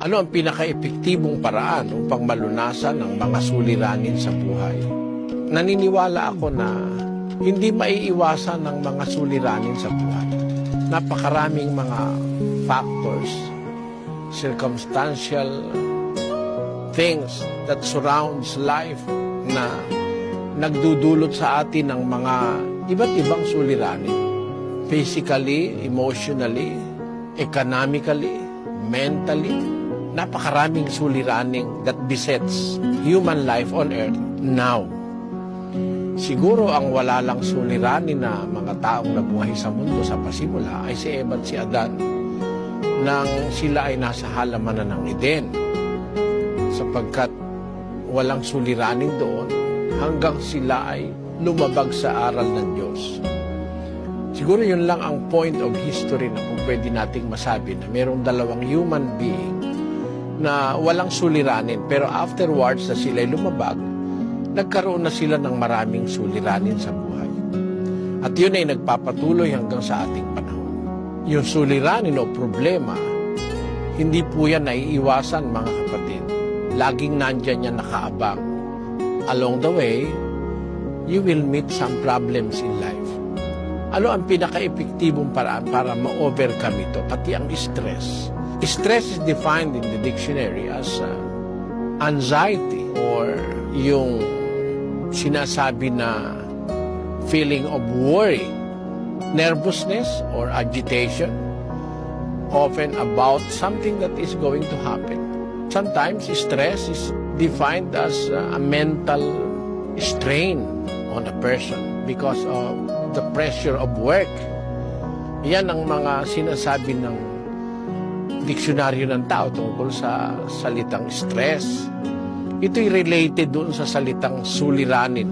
Ano ang pinaka-epektibong paraan upang malunasan ang mga suliranin sa buhay? Naniniwala ako na hindi maiiwasan ng mga suliranin sa buhay. Napakaraming mga factors, circumstantial things that surrounds life na nagdudulot sa atin ng mga iba't ibang suliranin. Physically, emotionally, economically, mentally, napakaraming suliraning that besets human life on earth now. Siguro ang wala lang suliranin na mga taong nabuhay sa mundo sa pasimula ay si Eva at si Adan nang sila ay nasa halamanan ng Eden, sapagkat walang suliranin doon hanggang sila ay lumabag sa aral ng Diyos. Siguro yun lang ang point of history na kung pwede nating masabi na mayroong dalawang human being na walang suliranin, pero afterwards na sila lumabag, nagkaroon na sila ng maraming suliranin sa buhay. At yun ay nagpapatuloy hanggang sa ating panahon. Yung suliranin o problema, hindi po yan naiiwasan, mga kapatid. Laging nandyan yan nakaabang. Along the way, you will meet some problems in life. Ano ang pinaka-epektibong paraan para ma-overcome ito? Pati ang stress. Stress is defined in the dictionary as anxiety or yung sinasabi na feeling of worry, nervousness or agitation, often about something that is going to happen. Sometimes stress is defined as a mental strain on a person because of the pressure of work. Yan ang mga sinasabi ng diksyonaryo ng tao tungkol sa salitang stress. Ito'y related doon sa salitang suliranin.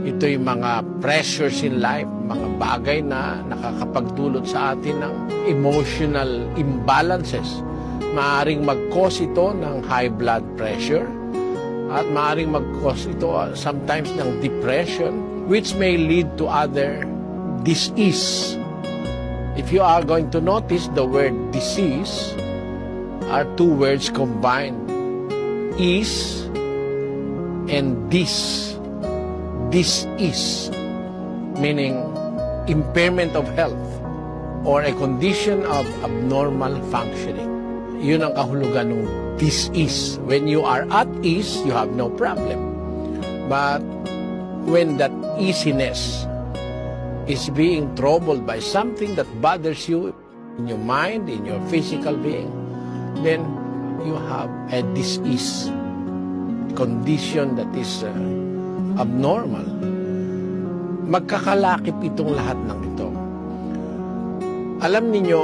Ito'y mga pressures in life, mga bagay na nakakapagdulot sa atin ng emotional imbalances. Maaring mag-cause ito ng high blood pressure at maaring mag-cause ito sometimes ng depression, which may lead to other disease. If you are going to notice, the word disease are two words combined. Is and this. This is, meaning impairment of health or a condition of abnormal functioning. Yun ang kahulugan ng this is. When you are at ease, you have no problem. But when that easiness is being troubled by something that bothers you in your mind, in your physical being, then you have a disease condition that is abnormal. Magkakalakip itong lahat ng ito. Alam ninyo,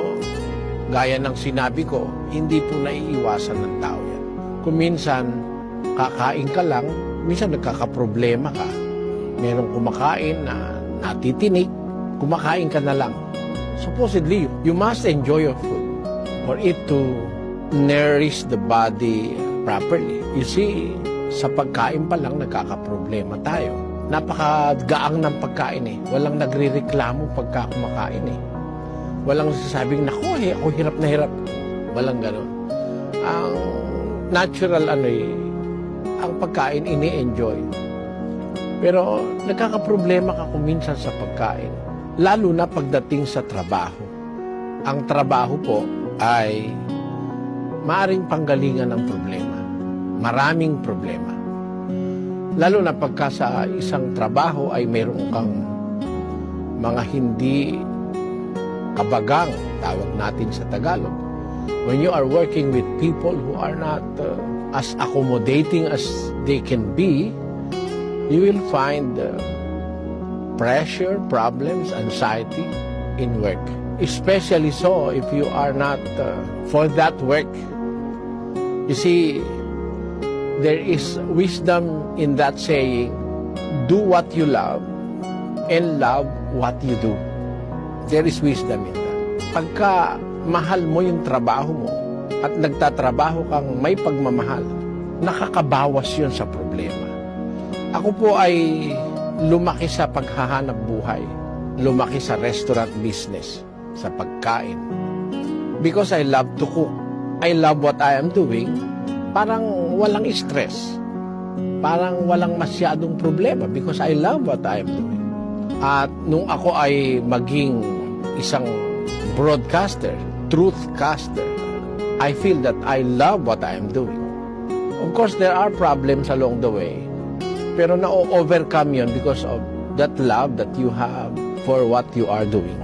gaya ng sinabi ko, hindi po naiiwasan ng tao yan. Kung minsan, kakain ka lang, minsan nagkakaproblema ka. Merong kumakain na natitinik, kumakain ka na lang. Supposedly, you must enjoy your food for it to nourish the body properly. You see, sa pagkain pa lang nagkakaproblema tayo. Napakagaang ng pagkain eh. Walang nagrereklamo pagka kumakain eh. Walang sasabing, naku ako hirap na hirap. Walang ganon. Ang natural ang pagkain ini-enjoy. Pero nagkakaproblema ka kung minsan sa pagkain. Lalo na pagdating sa trabaho. Ang trabaho po ay maaring panggalingan ng problema. Maraming problema. Lalo na pagka sa isang trabaho ay mayroon kang mga hindi kabagang, tawag natin sa Tagalog. When you are working with people who are not as accommodating as they can be, you will find pressure, problems, anxiety in work. Especially so if you are not for that work. You see, there is wisdom in that saying, do what you love and love what you do. There is wisdom in that. Pagka mahal mo yung trabaho mo at nagtatrabaho kang may pagmamahal, nakakabawas yun sa problema. Ako po ay lumaki sa paghahanap buhay. Lumaki sa restaurant business, sa pagkain. Because I love to cook. I love what I am doing, parang walang stress. Parang walang masyadong problema because I love what I am doing. At nung ako ay maging isang broadcaster, truthcaster, I feel that I love what I am doing. Of course, there are problems along the way, pero na-overcome yun because of that love that you have for what you are doing.